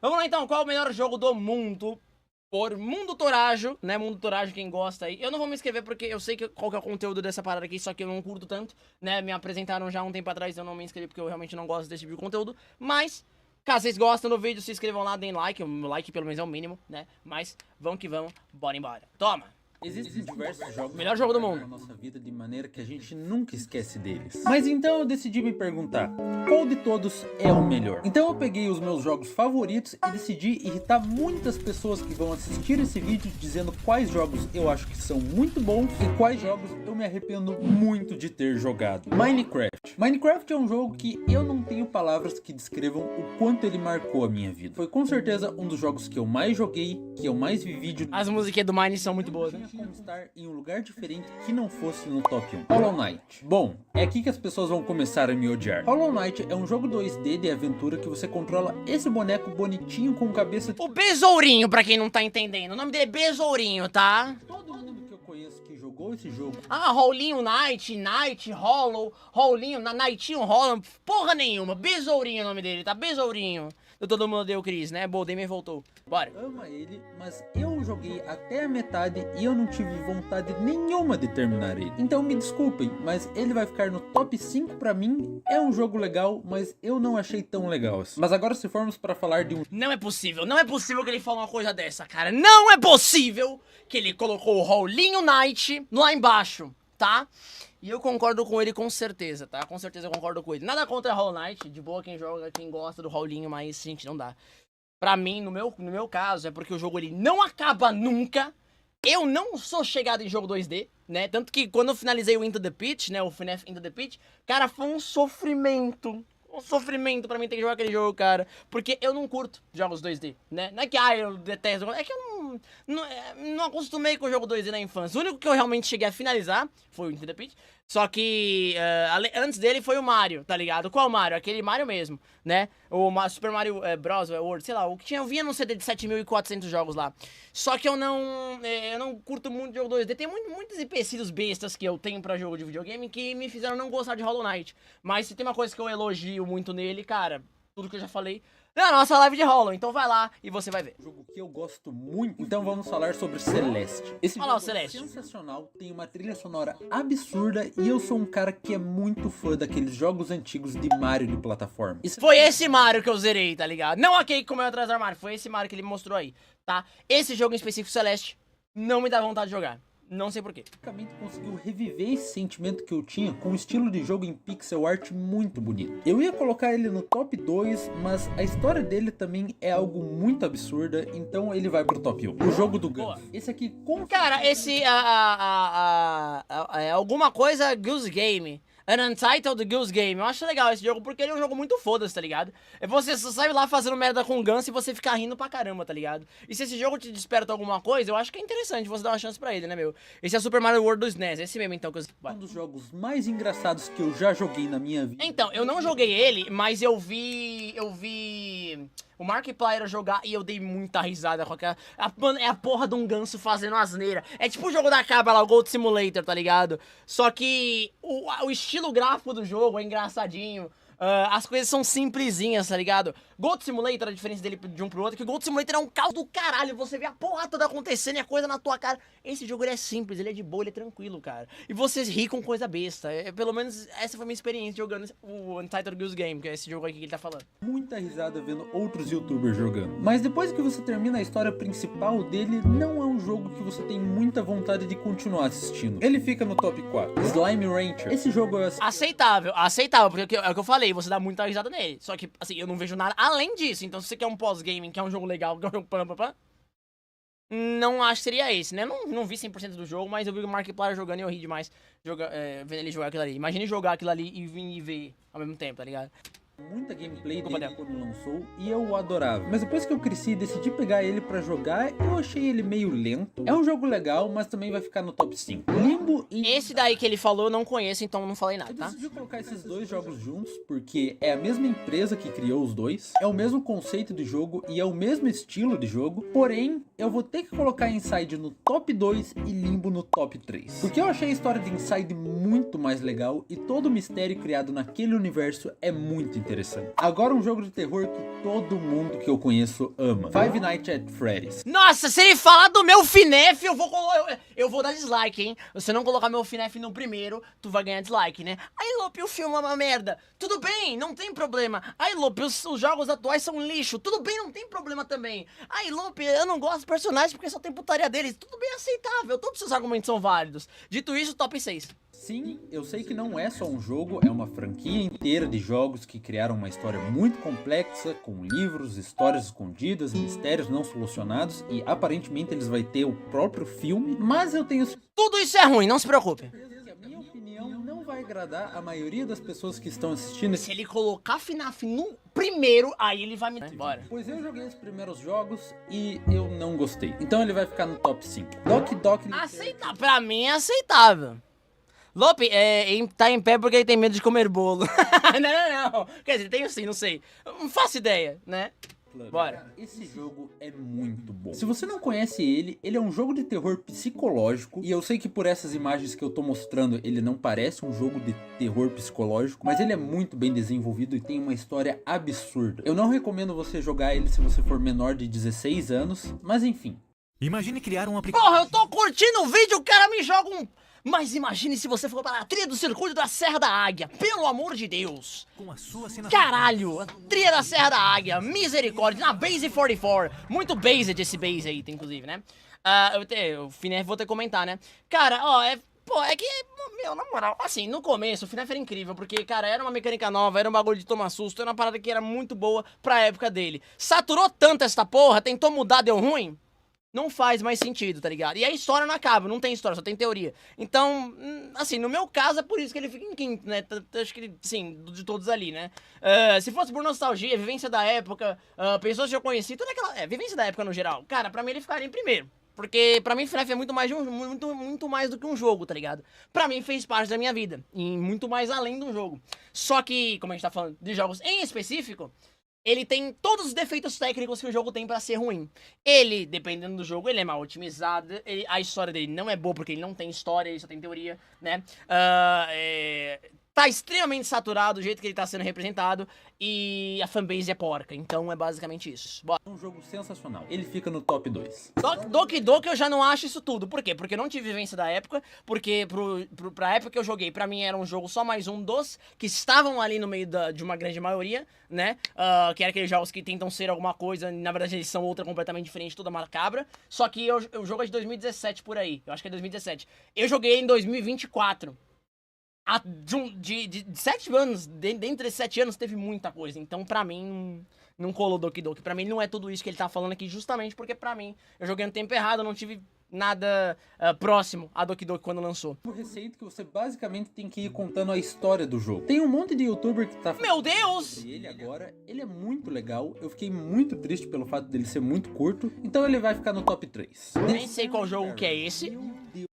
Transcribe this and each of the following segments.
Vamos lá então, qual é o melhor jogo do mundo? Por Mundo Torajo, né? Mundo Torajo, quem gosta aí. Eu não vou me inscrever porque eu sei qual que é o conteúdo dessa parada aqui, só que eu não curto tanto, né? Me apresentaram já há um tempo atrás, eu não me inscrevi porque eu realmente não gosto desse tipo de conteúdo. Mas, caso vocês gostem do vídeo, se inscrevam lá, deem like. O like pelo menos é o mínimo, né? Mas, vamos que vamos, bora embora. Toma! Existem diversos jogos Melhor jogo do mundo na nossa vida de maneira que a gente nunca esquece deles. Mas então eu decidi me perguntar, qual de todos é o melhor? Então eu peguei os meus jogos favoritos e decidi irritar muitas pessoas que vão assistir esse vídeo dizendo quais jogos eu acho que são muito bons e quais jogos eu me arrependo muito de ter jogado. Minecraft. Minecraft é um jogo que eu não tenho palavras que descrevam o quanto ele marcou a minha vida. Foi com certeza um dos jogos que eu mais joguei, que eu mais vi vídeo. As musiquinhas do Mine são muito boas, né? Como estar em um lugar diferente que não fosse no top 1. Hollow Knight. Bom, é aqui que as pessoas vão começar a me odiar. Hollow Knight é um jogo 2D de aventura que você controla esse boneco bonitinho com cabeça de... O Besourinho, pra quem não tá entendendo. O nome dele é Besourinho, tá? Todo mundo que eu conheço que jogou esse jogo. Ah, Rollinho Knight, Hollow, Rollinho, Knightinho, Hollow, porra nenhuma. Besourinho é o nome dele, tá? Besourinho. Todo mundo deu Cris, né? Boldemir voltou. Bora. Ama ele, mas eu joguei até a metade e eu não tive vontade nenhuma de terminar ele. Então me desculpem, mas ele vai ficar no top 5 pra mim. É um jogo legal, mas eu não achei tão legal assim. Mas agora se formos pra falar de um... Não é possível que ele fale uma coisa dessa, cara. Não é possível que ele colocou o Rollinho Knight lá embaixo, tá? E eu concordo com ele com certeza, tá? Com certeza eu concordo com ele. Nada contra Hollow Knight, de boa quem joga, quem gosta do Rollinho, mas, gente, não dá. Pra mim, no meu caso, é porque o jogo ele não acaba nunca. Eu não sou chegado em jogo 2D, né? Tanto que quando eu finalizei o Into the Pit, né? O FNAF Into the Pit, cara, foi um sofrimento. Um sofrimento pra mim ter que jogar aquele jogo, cara. Porque eu não curto jogos 2D, né? Não é que, eu detesto. É que eu não acostumei com o jogo 2D na infância. O único que eu realmente cheguei a finalizar foi o Into the Pit. Só que antes dele foi o Mario, tá ligado? Qual Mario? Aquele Mario mesmo, né? O Super Mario Bros. World, sei lá, o que tinha, eu vinha no CD de 7.400 jogos lá. Só que eu não curto muito jogo 2D. Tem muitos empecilhos bestas que eu tenho pra jogo de videogame que me fizeram não gostar de Hollow Knight. Mas se tem uma coisa que eu elogio muito nele, cara, tudo que eu já falei, na nossa live de Hollow, então vai lá e você vai ver. Um jogo que eu gosto muito, então vamos falar sobre Celeste. Esse Olha lá jogo o é Celeste. sensacional, tem uma trilha sonora absurda e eu sou um cara que é muito fã daqueles jogos antigos de Mario de plataforma. Foi esse Mario que eu zerei, tá ligado? Não aquele que comeu atrás do armário, foi esse Mario que ele me mostrou aí, tá? Esse jogo em específico, Celeste, não me dá vontade de jogar. Não sei porquê. Basicamente conseguiu reviver esse sentimento que eu tinha com um estilo de jogo em pixel art muito bonito. Eu ia colocar ele no top 2, mas a história dele também é algo muito absurda, então ele vai pro top 1. O jogo do Boa. Gus. Esse aqui com... Cara, esse é alguma coisa Goose Game. An Untitled Goose Game. Eu acho legal esse jogo porque ele é um jogo muito foda-se, tá ligado? É você só sai lá fazendo merda com o Guns e você fica rindo pra caramba, tá ligado? E se esse jogo te desperta alguma coisa, eu acho que é interessante você dar uma chance pra ele, né, meu? Esse é Super Mario World do SNES, esse mesmo então que eu... Um dos jogos mais engraçados que eu já joguei na minha vida. Então, eu não joguei ele, mas eu vi o Markiplier jogar e eu dei muita risada com aquela... Mano, é a porra de um ganso fazendo asneira. É tipo o jogo da cabra lá, o Gold Simulator, tá ligado? Só que o estilo gráfico do jogo é engraçadinho. As coisas são simplesinhas, tá ligado? Gold Simulator, a diferença dele de um pro outro, é que o Gold Simulator é um caos do caralho. Você vê a porra toda acontecendo e a coisa na tua cara. Esse jogo ele é simples, ele é de boa, ele é tranquilo, cara. E vocês ri com coisa besta. Pelo menos essa foi a minha experiência jogando o Untitled Goose Game, que é esse jogo aqui que ele tá falando. Muita risada vendo outros youtubers jogando. Mas depois que você termina a história principal dele, não é um jogo que você tem muita vontade de continuar assistindo. Ele fica no top 4. Slime Rancher. Esse jogo é... Aceitável, porque é o que eu falei, você dá muita risada nele. Só que, assim, eu não vejo nada além disso. Então, se você quer um pós-gaming, que é um jogo legal, que é um jogo pam, não acho que seria esse, né? Não vi 100% do jogo, mas eu vi o Markiplier jogando e eu ri demais vendo ele jogar aquilo ali. Imagine jogar aquilo ali e vir e ver ao mesmo tempo, tá ligado? Muita gameplay dele quando lançou e eu o adorava. Mas depois que eu cresci e decidi pegar ele pra jogar, eu achei ele meio lento. É um jogo legal, mas também vai ficar no top 5. Limbo e... Esse daí que ele falou eu não conheço, então não falei nada, Eu tá? decidi colocar esses dois jogos juntos porque é a mesma empresa que criou os dois, é o mesmo conceito de jogo e é o mesmo estilo de jogo, porém eu vou ter que colocar Inside no top 2 e Limbo no top 3. Porque eu achei a história de Inside muito mais legal e todo o mistério criado naquele universo é muito interessante. Agora um jogo de terror que todo mundo que eu conheço ama. Five Nights at Freddy's. Nossa, se ele falar do meu FNAF, eu vou dar dislike, hein? Se você não colocar meu FNAF no primeiro, tu vai ganhar dislike, né? Aí, Lope, o filme é uma merda. Tudo bem, não tem problema. Aí, Lope, os jogos atuais são um lixo. Tudo bem, não tem problema também. Aí, Lope, eu não gosto dos personagens porque só tem putaria deles. Tudo bem, aceitável. Todos os seus argumentos são válidos. Dito isso, top 6. Sim, eu sei que não é só um jogo, é uma franquia inteira de jogos que criaram uma história muito complexa, com livros, histórias escondidas, mistérios não solucionados, e aparentemente eles vão ter o próprio filme, mas eu tenho Tudo isso é ruim, não se preocupe. certeza que a minha opinião não vai agradar a maioria das pessoas que estão assistindo Se ele colocar FNAF no primeiro, aí ele vai me... Bora. pois eu joguei os primeiros jogos e eu não gostei. Então ele vai ficar no top 5. Doc Doc... Aceitável. Pra mim é aceitável. Lope, tá em pé porque ele tem medo de comer bolo. não. Quer dizer, tenho sim, não sei. Não faço ideia, né? Bora. Esse jogo é muito bom. Se você não conhece ele, ele é um jogo de terror psicológico. E eu sei que por essas imagens que eu tô mostrando, ele não parece um jogo de terror psicológico, mas ele é muito bem desenvolvido e tem uma história absurda. Eu não recomendo você jogar ele se você for menor de 16 anos, mas enfim. Imagine criar um aplicativo. Porra, eu tô curtindo o vídeo, o cara me joga um... Mas imagine se você for para a trilha do circuito da Serra da Águia, pelo amor de Deus. Com a sua assinatura. Caralho, a trilha da Serra da Águia, misericórdia, na Base 44. Muito based esse base aí, inclusive, né? O FNAF vou ter que comentar, né? Cara, ó, é que, meu, na moral, assim, no começo o FNAF era incrível, porque, cara, era uma mecânica nova, era um bagulho de tomar susto, era uma parada que era muito boa pra época dele. Saturou tanto essa porra, tentou mudar, deu ruim? Não faz mais sentido, tá ligado? E a história não acaba, não tem história, só tem teoria. Então, assim, no meu caso é por isso que ele fica em quinto, né? Acho que, sim, de todos ali, né? Se fosse por nostalgia, vivência da época, pessoas que eu conheci, toda aquela... vivência da época no geral. Cara, pra mim ele ficaria em primeiro. Porque pra mim FNAF é muito mais, muito mais do que um jogo, tá ligado? Pra mim fez parte da minha vida. E muito mais além de um jogo. Só que, como a gente tá falando de jogos em específico... Ele tem todos os defeitos técnicos que o jogo tem pra ser ruim. Ele, dependendo do jogo, ele é mal otimizado. A história dele não é boa porque ele não tem história, ele só tem teoria, né? Tá extremamente saturado do jeito que ele tá sendo representado. E a fanbase é porca. Então é basicamente isso. Bora. É um jogo sensacional. Ele fica no top 2. Doki Doki eu já não acho isso tudo. Por quê? Porque eu não tive vivência da época. Porque pra época que eu joguei, pra mim era um jogo só mais um dos que estavam ali no meio de uma grande maioria, né? Que era aqueles jogos que tentam ser alguma coisa, na verdade eles são outra completamente diferente, toda macabra. Só que o jogo é de 2017 por aí. Eu acho que é 2017. Eu joguei em 2024. De 7 anos, dentre esses 7 anos, teve muita coisa. Então, pra mim, não colou Doki Doki. Pra mim, não é tudo isso que ele tá falando aqui, justamente porque, pra mim, eu joguei no tempo errado, eu não tive nada próximo a Doki Doki quando lançou. O receito que você basicamente tem que ir contando a história do jogo. Tem um monte de youtuber que tá Meu Deus! sobre ele agora. Ele é muito legal. Eu fiquei muito triste pelo fato dele ser muito curto. Então ele vai ficar no top 3. Nem sei qual jogo que é esse.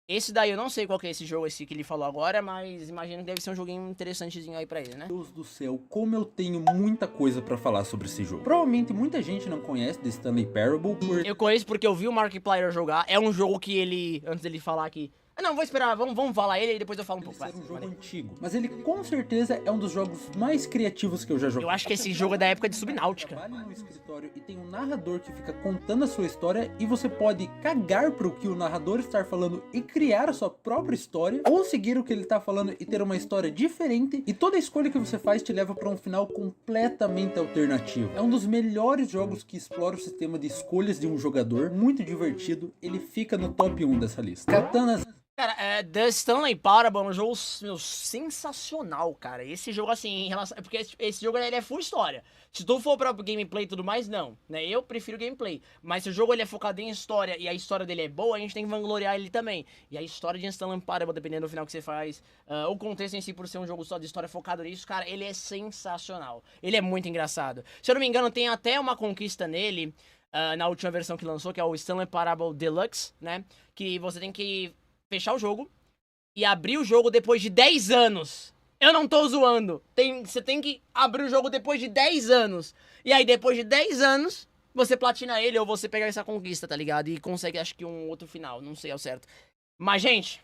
Esse daí eu não sei qual que é esse jogo que ele falou agora, mas imagino que deve ser um joguinho interessantezinho aí pra ele, né? Meu Deus do céu, como eu tenho muita coisa pra falar sobre esse jogo. Provavelmente muita gente não conhece The Stanley Parable Eu conheço porque eu vi o Markiplier jogar. É um jogo que ele, antes dele falar aqui... Não, vou esperar, vamos falar ele e depois eu falo um pouco. Vai, um jogo antigo, mas ele com certeza é um dos jogos mais criativos que eu já joguei. Eu acho que esse jogo é da época de Subnáutica. Trabalha no escritório e tem um narrador que fica contando a sua história e você pode cagar pro que o narrador está falando e criar a sua própria história, ou seguir o que ele está falando e ter uma história diferente, e toda escolha que você faz te leva para um final completamente alternativo. É um dos melhores jogos que explora o sistema de escolhas de um jogador, muito divertido, ele fica no top 1 dessa lista. Katanas... Cara, The Stanley Parable é um jogo, meu, sensacional, cara. Esse jogo, assim, em relação... Porque esse jogo, ele é full história. Se tu for pra gameplay e tudo mais, não, né? Eu prefiro gameplay. Mas se o jogo, ele é focado em história e a história dele é boa, a gente tem que vangloriar ele também. E a história de Stanley Parable, dependendo do final que você faz, o contexto em si, por ser um jogo só de história focado nisso, cara, ele é sensacional. Ele é muito engraçado. Se eu não me engano, tem até uma conquista nele, na última versão que lançou, que é o Stanley Parable Deluxe, né? Que você tem que fechar o jogo e abrir o jogo depois de 10 anos. Eu não tô zoando. Você tem que abrir o jogo depois de 10 anos. E aí, depois de 10 anos, você platina ele ou você pega essa conquista, tá ligado? E consegue, acho que, um outro final. Não sei ao certo. Mas, gente...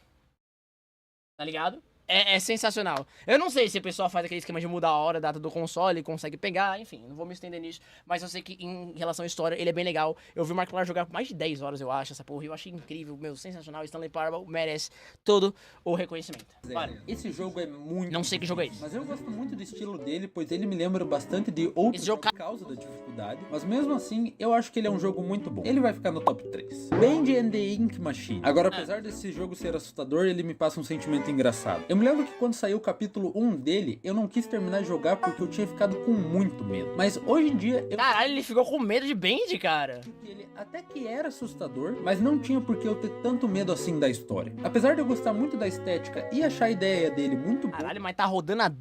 Tá ligado? É sensacional. Eu não sei se o pessoal faz aquele esquema de mudar a hora, a data do console, consegue pegar, enfim, não vou me estender nisso. Mas eu sei que em relação à história, ele é bem legal. Eu vi o Markiplier jogar por mais de 10 horas, eu acho, essa porra. Eu achei incrível, meu, sensacional. Stanley Parable merece todo o reconhecimento. Bora. Esse jogo é muito... Não sei que jogo é esse. Mas eu gosto muito do estilo dele, pois ele me lembra bastante de outros Esse jogo jogos por causa da dificuldade. Mas mesmo assim, eu acho que ele é um jogo muito bom. Ele vai ficar no top 3. Bendy and the Ink Machine. Agora, apesar desse jogo ser assustador, ele me passa um sentimento engraçado. Eu me lembro que quando saiu o capítulo 1 dele, eu não quis terminar de jogar porque eu tinha ficado com muito medo. Mas hoje em dia... Caralho, ele ficou com medo de Bendy, cara. Ele até que era assustador, mas não tinha por que eu ter tanto medo assim da história. Apesar de eu gostar muito da estética e achar a ideia dele muito boa... Caralho, mas tá rodando a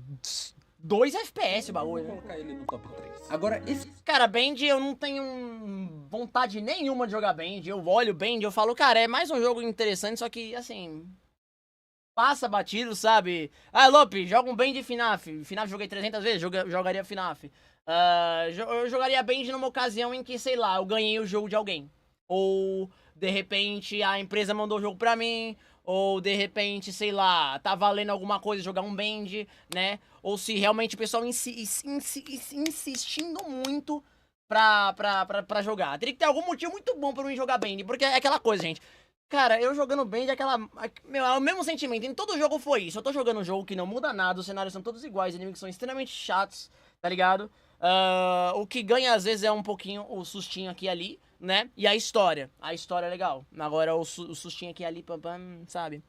2 FPS o bagulho, Vou né? colocar ele no top 3. Agora, esse... Cara, Bendy, eu não tenho vontade nenhuma de jogar Bendy. Eu olho Bendy, eu falo, cara, é mais um jogo interessante, só que, assim... Passa batido, sabe? Ah, Lope, joga um Bendy FNAF. FNAF joguei 300 vezes, jogaria FNAF. Eu jogaria Bendy numa ocasião em que, sei lá, eu ganhei o jogo de alguém. Ou, de repente, a empresa mandou o jogo pra mim. Ou, de repente, sei lá, tá valendo alguma coisa jogar um Bendy, né? Ou se realmente o pessoal insistindo muito pra jogar. Teria que ter algum motivo muito bom pra mim jogar Bendy. Porque é aquela coisa, gente. Cara, eu jogando Bendy é aquela... Meu, é o mesmo sentimento. Em todo jogo foi isso. Eu tô jogando um jogo que não muda nada, os cenários são todos iguais, os inimigos são extremamente chatos, tá ligado? O que ganha às vezes é um pouquinho o sustinho aqui e ali, né? E a história. A história é legal. Agora o sustinho aqui e ali, sabe?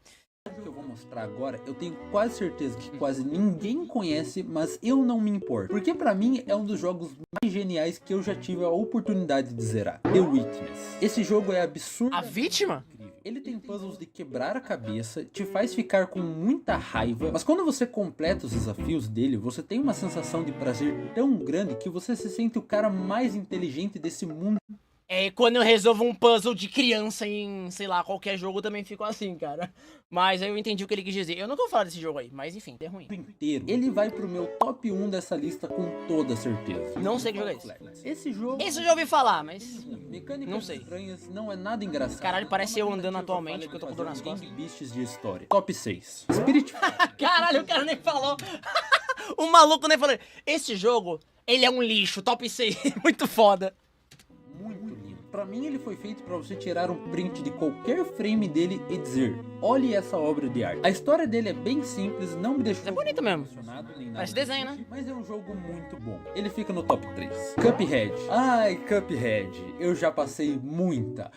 que eu vou mostrar agora, eu tenho quase certeza que quase ninguém conhece, mas eu não me importo. Porque pra mim é um dos jogos mais geniais que eu já tive a oportunidade de zerar. The Witness. Esse jogo é absurdo. A Vítima? Ele tem puzzles de quebrar a cabeça, te faz ficar com muita raiva, mas quando você completa os desafios dele, você tem uma sensação de prazer tão grande que você se sente o cara mais inteligente desse mundo. É, quando eu resolvo um puzzle de criança em, sei lá, qualquer jogo, eu também fico assim, cara. Mas eu entendi o que ele quis dizer. Eu não vou falar desse jogo aí, mas enfim, é ruim. Inteiro. Ele vai pro meu top 1 dessa lista com toda certeza. Não sei que jogo é esse. Esse jogo... Esse eu já ouvi falar, mas... Mecânicas não sei. estranhas, não é nada engraçado. Caralho, parece eu andando atualmente, porque eu tô com dor nas Game costas. Beasts de história. Top 6. Spirit... Caralho, o cara nem falou. O maluco nem falou. Esse jogo, ele é um lixo, top 6, muito foda. Muito lindo. Pra mim ele foi feito pra você tirar um print de qualquer frame dele e dizer: olhe essa obra de arte. A história dele é bem simples, não me deixou... É bonito mesmo. emocionado, nem nada Parece do desenho, tipo, né? Mas é um jogo muito bom. Ele fica no top 3. Cuphead. Ai, Cuphead. Eu já passei muita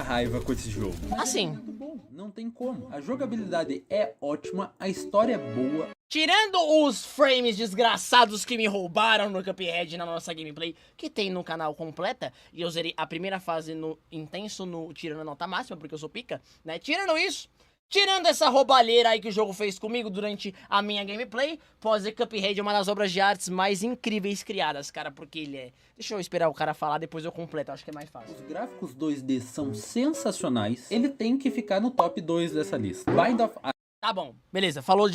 raiva com esse jogo. Mas Assim. é muito bom. Não tem como. A jogabilidade é ótima, a história é boa. Tirando os frames desgraçados que me roubaram no Cuphead na nossa gameplay, que tem no canal completa, e eu zerei a primeira fase no intenso, tirando a nota máxima, porque eu sou pica, né? Tirando isso, tirando essa roubalheira aí que o jogo fez comigo durante a minha gameplay, posso dizer que Cuphead é uma das obras de artes mais incríveis criadas, cara, porque ele é... Deixa eu esperar o cara falar, depois eu completo, acho que é mais fácil. Os gráficos 2D são sensacionais. Ele tem que ficar no top 2 dessa lista. Bind of Isaac. Tá bom, beleza, falou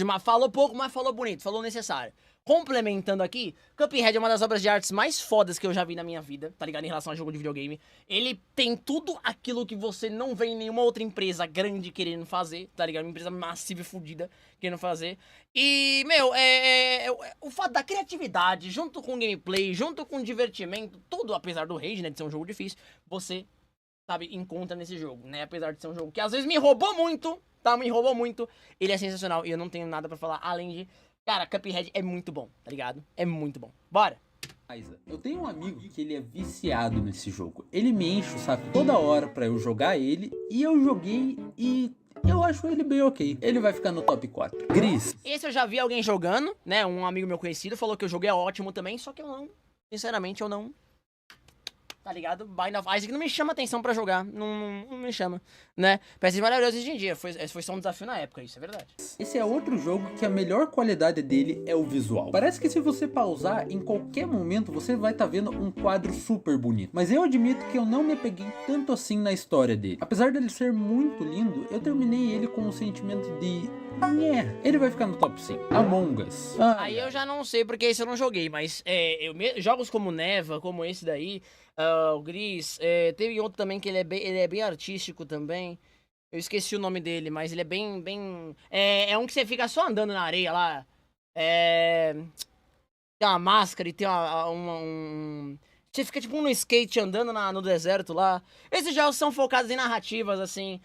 pouco, mas falou bonito, falou necessário. Complementando aqui, Cuphead é uma das obras de artes mais fodas que eu já vi na minha vida, tá ligado? Em relação a jogo de videogame. Ele tem tudo aquilo que você não vê em nenhuma outra empresa grande querendo fazer, tá ligado? Uma empresa massiva e fodida querendo fazer. E, meu, o fato da criatividade, junto com o gameplay, junto com o divertimento, tudo, apesar do rage, né, de ser um jogo difícil, você, sabe, encontra nesse jogo, né? Apesar de ser um jogo que às vezes me roubou muito, tá? Me roubou muito. Ele é sensacional e eu não tenho nada pra falar além de... Cara, Cuphead é muito bom, tá ligado? É muito bom. Bora! Eu tenho um amigo que ele é viciado nesse jogo. Ele me enche o saco toda hora pra eu jogar ele. E eu joguei e... eu acho ele bem ok. Ele vai ficar no top 4. Gris. Esse eu já vi alguém jogando, né? Um amigo meu conhecido falou que o jogo é ótimo também, só que eu não... Sinceramente, eu não... Tá ligado? Bind of Isaac não me chama atenção pra jogar. Não me chama, né? Parece maravilhoso hoje em dia. Foi só um desafio na época, isso é verdade. Esse é outro jogo que a melhor qualidade dele é o visual. Parece que se você pausar, em qualquer momento você vai estar vendo um quadro super bonito. Mas eu admito que eu não me apeguei tanto assim na história dele. Apesar dele ser muito lindo, eu terminei ele com um sentimento de... ele vai ficar no top 5. Among Us. Aí eu já não sei porque esse eu não joguei, mas jogos como Neva, como esse daí, o Gris, teve outro também que ele é bem artístico também. Eu esqueci o nome dele, mas ele é bem... É um que você fica só andando na areia lá. Tem uma máscara e tem você fica tipo no skate andando no deserto lá. Esses jogos são focados em narrativas, assim,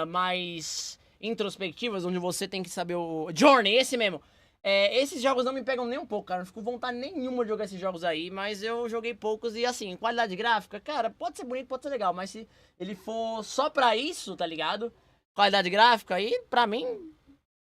mais introspectivas, onde você tem que saber o... Journey, esse mesmo. Esses jogos não me pegam nem um pouco, cara. Não fico com vontade nenhuma de jogar esses jogos aí, mas eu joguei poucos e, assim, qualidade gráfica, cara, pode ser bonito, pode ser legal, mas se ele for só pra isso, tá ligado? Qualidade gráfica, aí, pra mim,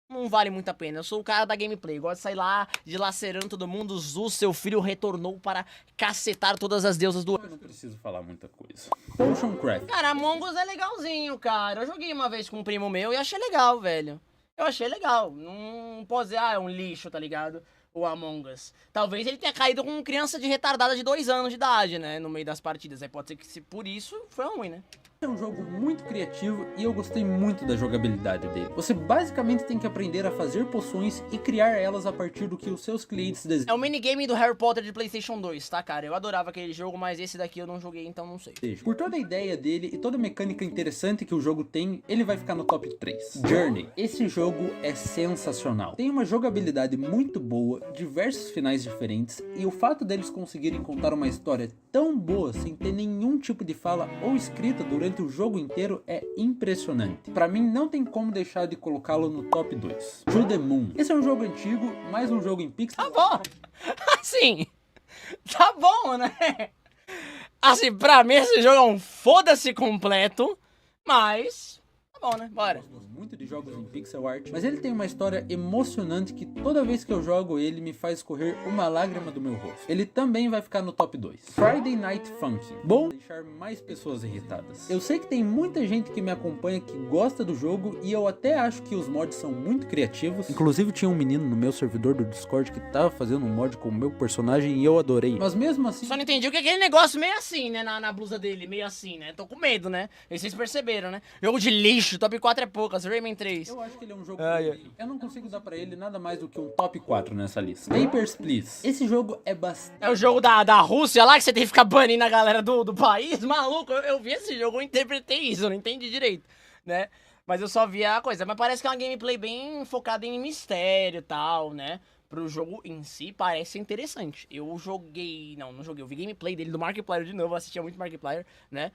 não vale muito a pena. Eu sou o cara da gameplay, gosto de sair lá dilacerando todo mundo. Zeus, seu filho, retornou para cacetar todas as deusas do... Eu não preciso falar muita coisa. Potion Craft. Cara, Among Us é legalzinho, cara. Eu joguei uma vez com um primo meu e achei legal, velho. Eu achei legal. Não posso dizer, é um lixo, tá ligado? O Among Us. Talvez ele tenha caído com criança de retardada de 2 anos de idade, né? No meio das partidas. Aí pode ser que por isso foi ruim, né? É um jogo muito criativo e eu gostei muito da jogabilidade dele. Você basicamente tem que aprender a fazer poções e criar elas a partir do que os seus clientes desejam. É o minigame do Harry Potter de PlayStation 2, tá, cara? Eu adorava aquele jogo, mas esse daqui eu não joguei, então não sei. Por toda a ideia dele e toda a mecânica interessante que o jogo tem, ele vai ficar no top 3. Journey. Esse jogo é sensacional. Tem uma jogabilidade muito boa, diversos finais diferentes, e o fato deles conseguirem contar uma história tão boa sem ter nenhum tipo de fala ou escrita durante o jogo inteiro é impressionante. Pra mim não tem como deixar de colocá-lo no top 2. To the Moon. Esse é um jogo antigo, mais um jogo em pixel. Tá bom! Assim, tá bom, né? Assim, pra mim esse jogo é um foda-se completo, mas tá bom, né? Bora. Gosto muito de jogos em pixel art, mas ele tem uma história emocionante que toda vez que eu jogo ele me faz escorrer uma lágrima do meu rosto. Ele também vai ficar no top 2. Friday Night Funkin'. Bom, deixar mais pessoas irritadas. Eu sei que tem muita gente que me acompanha que gosta do jogo e eu até acho que os mods são muito criativos. Inclusive tinha um menino no meu servidor do Discord que tava fazendo um mod com o meu personagem e eu adorei. Mas mesmo assim... Só não entendi o que é aquele negócio meio assim, né? Na blusa dele, meio assim, né? Tô com medo, né? E vocês perceberam, né? Jogo de lixo, top 4 é poucas, Rayman 3. Eu acho que ele é um jogo... Eu não consigo dar pra ele nada mais do que um top 4 nessa lista. Papers, Please. Esse jogo é bastante... É o jogo da Rússia lá, que você tem que ficar banindo a galera do país? Maluco, eu vi esse jogo, eu interpretei isso, eu não entendi direito, né? Mas eu só vi a coisa. Mas parece que é uma gameplay bem focada em mistério e tal, né? Pro jogo em si, parece interessante. Eu joguei... Não joguei. Eu vi gameplay dele do Markiplier de novo. Eu assistia muito Markiplier, né?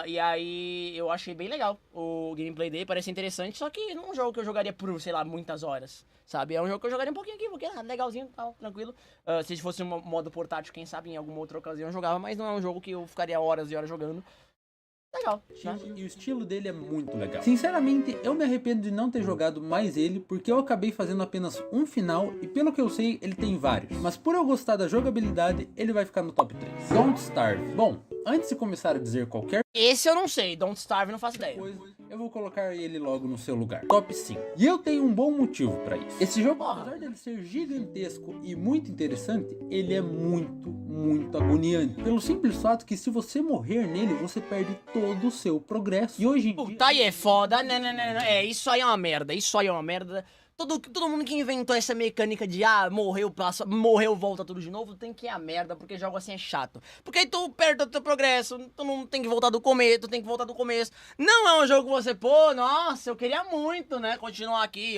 E aí eu achei bem legal o gameplay dele, parece interessante, só que não é um jogo que eu jogaria por, sei lá, muitas horas, sabe? É um jogo que eu jogaria um pouquinho aqui, porque é legalzinho, tal, tranquilo. Se fosse um modo portátil, quem sabe em alguma outra ocasião eu jogava, mas não é um jogo que eu ficaria horas e horas jogando. Legal, né? E o estilo dele é muito legal. Sinceramente, eu me arrependo de não ter jogado mais ele, porque eu acabei fazendo apenas um final, e pelo que eu sei, ele tem vários. Mas por eu gostar da jogabilidade, ele vai ficar no top 3. Don't Starve. Bom, antes de começar a dizer qualquer Esse eu não sei, Don't Starve, não faço ideia. coisa, eu vou colocar ele logo no seu lugar. Top 5. E eu tenho um bom motivo pra isso. Esse jogo, apesar dele ser gigantesco e muito interessante, ele é muito agoniante. Pelo simples fato que se você morrer nele, você perde todo o seu progresso. E hoje em dia... Puta, aí é foda, não. Isso aí é uma merda, isso aí é uma merda. Todo mundo que inventou essa mecânica de morreu, volta tudo de novo, tem que ir a merda, porque jogo assim é chato. Porque aí tu perde o teu progresso, tu não tem que voltar do começo, tu tem que voltar do começo. Não é um jogo que você, pô, nossa, eu queria muito, né, continuar aqui.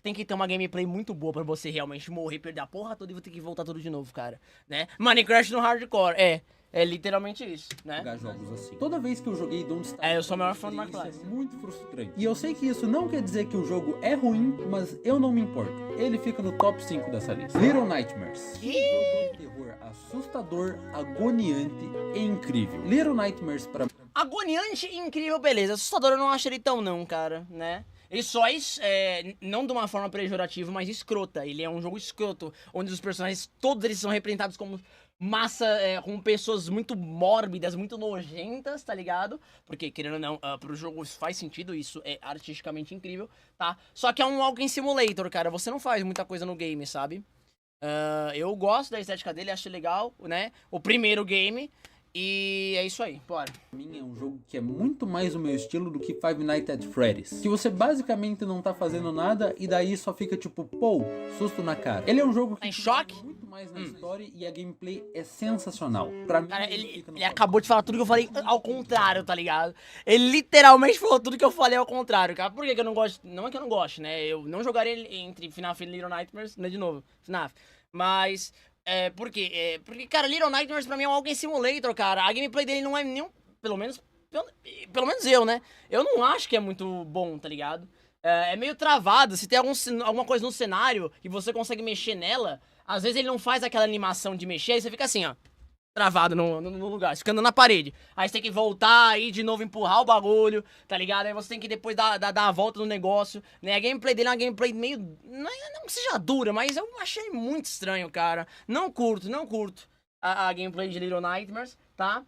Tem que ter uma gameplay muito boa pra você realmente morrer, perder a porra toda e vou ter que voltar tudo de novo, cara, né? Minecraft no hardcore, é literalmente isso, né? Jogar jogos assim. Toda vez que eu joguei Don't Starve, eu sou o maior fã do Minecraft. é muito frustrante. E eu sei que isso não quer dizer que o jogo é ruim, mas eu não me importo. Ele fica no top 5 dessa lista. Little Nightmares. Um jogo de terror assustador, agoniante e incrível. Little Nightmares pra mim... Agoniante e incrível, beleza. Assustador eu não acho ele tão não, cara, né? Ele só não de uma forma pejorativa, mas escrota. Ele é um jogo escroto, onde os personagens, todos eles são representados como massa, com pessoas muito mórbidas, muito nojentas, tá ligado? Porque, querendo ou não, pro jogo faz sentido, isso é artisticamente incrível, tá? Só que é um walking simulator, cara, você não faz muita coisa no game, sabe? Eu gosto da estética dele, acho legal, né? O primeiro game, E é isso aí, bora. Pra mim é um jogo que é muito mais o meu estilo do que Five Nights at Freddy's. Que você basicamente não tá fazendo nada e daí só fica tipo, pô, susto na cara. Ele é um jogo que Tá em choque? muito mais na história e a gameplay é sensacional. Pra mim, Cara, fica no ele top. acabou de falar tudo que eu falei ao contrário, tá ligado? Ele literalmente falou tudo que eu falei ao contrário, cara. Por que que eu não gosto? Não é que eu não gosto, né? Eu não jogaria ele entre FNAF e Little Nightmares, né? De novo, FNAF. Mas, por quê? Porque, cara, Little Nightmares pra mim é um Walking Simulator, cara. A gameplay dele não é nenhum, pelo menos eu, né? Eu não acho que é muito bom, tá ligado? É meio travado. Se tem alguma coisa no cenário e você consegue mexer nela, às vezes ele não faz aquela animação de mexer, aí você fica assim, ó. Travado no lugar, ficando na parede. Aí você tem que voltar, aí de novo empurrar o bagulho, tá ligado? Aí você tem que depois dar a volta no negócio, né? A gameplay dele é uma gameplay meio... Não que seja dura, mas eu achei muito estranho, cara. Não curto a gameplay de Little Nightmares, tá?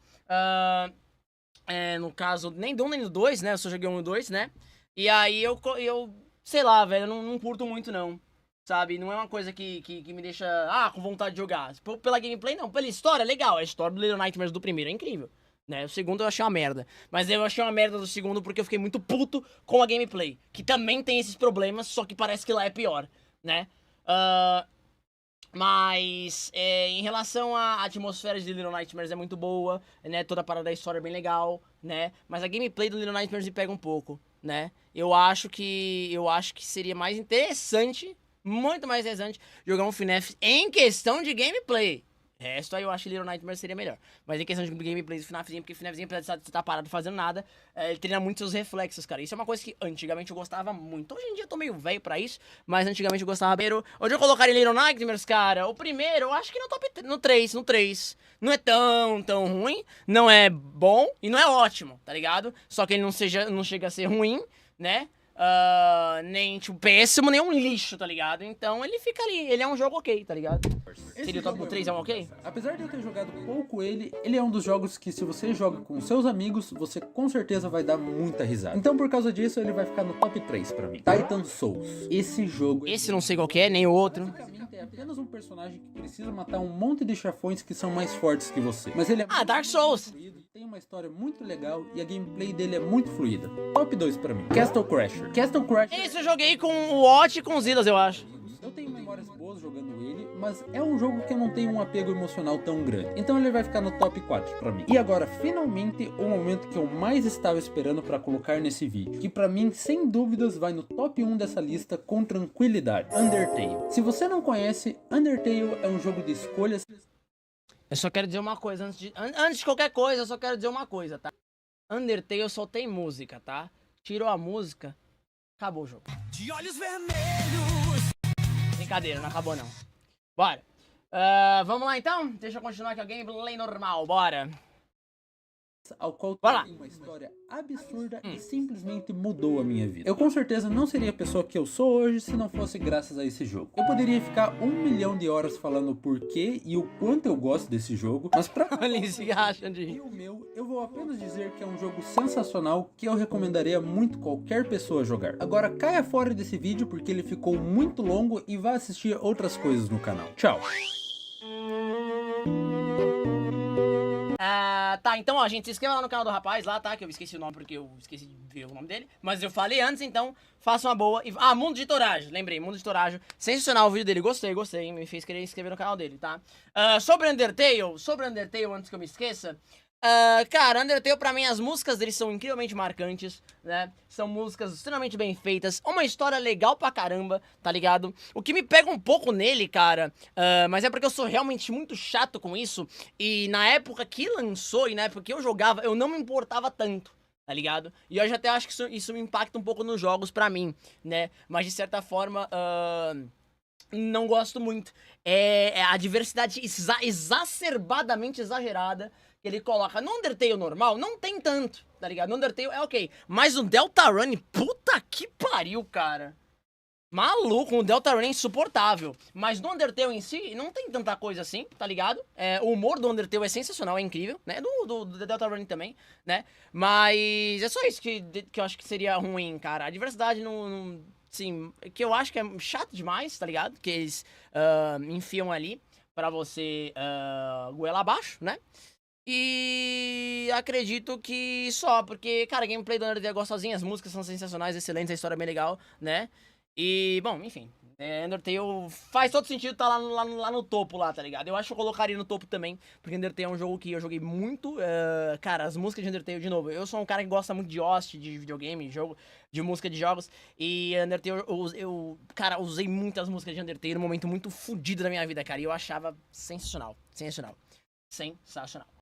No caso, nem do 1 nem do 2, né? Eu só joguei 1 e 2, né? E aí eu sei lá, velho, eu não curto muito não. Sabe, não é uma coisa que me deixa, com vontade de jogar. Pela gameplay, não. Pela história, legal. A história do Little Nightmares do primeiro é incrível, né? O segundo eu achei uma merda. Mas eu achei uma merda do segundo porque eu fiquei muito puto com a gameplay. Que também tem esses problemas, só que parece que lá é pior, né? Mas, em relação à atmosfera de Little Nightmares é muito boa, né? Toda a parada da história é bem legal, né? Mas a gameplay do Little Nightmares me pega um pouco, né? Eu acho que seria mais interessante, muito mais interessante, jogar um FNAF em questão de gameplay. O resto aí eu acho que Little Nightmares seria melhor. Mas em questão de gameplay do FNAFzinho, porque o FNAFzinho, apesar de você estar parado fazendo nada, ele treina muito seus reflexos, cara. Isso é uma coisa que antigamente eu gostava muito. Hoje em dia eu tô meio velho pra isso, mas antigamente eu gostava. Hoje eu colocaria Little Nightmares, cara. O primeiro, eu acho que no 3. Não é tão ruim, não é bom e não é ótimo, tá ligado? Só que ele não chega a ser ruim, né? Nem tipo péssimo, nem um lixo, tá ligado? Então ele fica ali, ele é um jogo ok, tá ligado? Seria o top 3 é um ok? Apesar de eu ter jogado pouco ele é um dos jogos que se você joga com seus amigos, você com certeza vai dar muita risada. Então por causa disso ele vai ficar no top 3 pra mim. Titan Souls. Esse jogo... Esse não sei qual que é, nem o outro. Basicamente é apenas um personagem que precisa matar um monte de chefões que são mais fortes que você. Mas ele é muito Dark Souls. fluido, tem uma história muito legal e a gameplay dele é muito fluida. Top 2 pra mim. Castle Crasher. Castle Crasher... Esse eu joguei com o Watch e com os Zilas, eu acho. Eu tenho memórias boas jogando ele, mas é um jogo que eu não tenho um apego emocional tão grande. Então ele vai ficar no top 4 pra mim. E agora, finalmente, o momento que eu mais estava esperando pra colocar nesse vídeo. Que pra mim, sem dúvidas, vai no top 1 dessa lista com tranquilidade. Undertale. Se você não conhece, Undertale é um jogo de escolhas. Eu só quero dizer uma coisa, antes de qualquer coisa, eu só quero dizer uma coisa, tá? Undertale só tem música, tá? Tirou a música, acabou o jogo. De olhos vermelhos. Brincadeira, não acabou não. Bora. Vamos lá então? Deixa eu continuar aqui a gameplay normal, bora. Ao qual Vai lá. tem uma história absurda e simplesmente mudou a minha vida. Eu com certeza não seria a pessoa que eu sou hoje se não fosse graças a esse jogo. Eu poderia ficar 1 milhão de horas falando o porquê e o quanto eu gosto desse jogo, mas pra Eles se acham de e rir. o meu, eu vou apenas dizer que é um jogo sensacional que eu recomendaria muito qualquer pessoa jogar. Agora caia fora desse vídeo porque ele ficou muito longo e vá assistir outras coisas no canal. Tchau! Tá, então, ó, gente, se inscreva lá no canal do rapaz, lá, tá? Que eu esqueci o nome porque eu esqueci de ver o nome dele. Mas eu falei antes, então, faça uma boa. Mundo de Torajo, lembrei, Mundo de Torajo. Sensacional o vídeo dele, gostei, me fez querer inscrever no canal dele, tá? Sobre Undertale, antes que eu me esqueça. Cara, Undertale pra mim as músicas dele são incrivelmente marcantes, né? São músicas extremamente bem feitas, uma história legal pra caramba, tá ligado? O que me pega um pouco nele, cara, mas é porque eu sou realmente muito chato com isso. E na época que lançou e na época que eu jogava, eu não me importava tanto, tá ligado? E hoje até acho que isso me impacta um pouco nos jogos pra mim, né? Mas de certa forma, não gosto muito. É a diversidade exacerbadamente exagerada que ele coloca. No Undertale normal, não tem tanto, tá ligado? No Undertale é ok. Mas o Deltarune, puta que pariu, cara. Maluco, o Deltarune é insuportável. Mas no Undertale em si, não tem tanta coisa assim, tá ligado? O humor do Undertale é sensacional, é incrível, né? Do Deltarune também, né? Mas é só isso que eu acho que seria ruim, cara. A diversidade não sim, que eu acho que é chato demais, tá ligado? Que eles enfiam ali pra você goela abaixo, né? E acredito que só, porque, cara, a gameplay do Undertale é gostosinha, as músicas são sensacionais, excelentes, a história é bem legal, né? E, bom, enfim, Undertale faz todo sentido tá lá no topo lá, tá ligado? Eu acho que eu colocaria no topo também, porque Undertale é um jogo que eu joguei muito, cara, as músicas de Undertale, de novo, eu sou um cara que gosta muito de host, de videogame, de música de jogos, e Undertale, cara, usei muitas músicas de Undertale num momento muito fodido da minha vida, cara, e eu achava sensacional, sensacional, sensacional.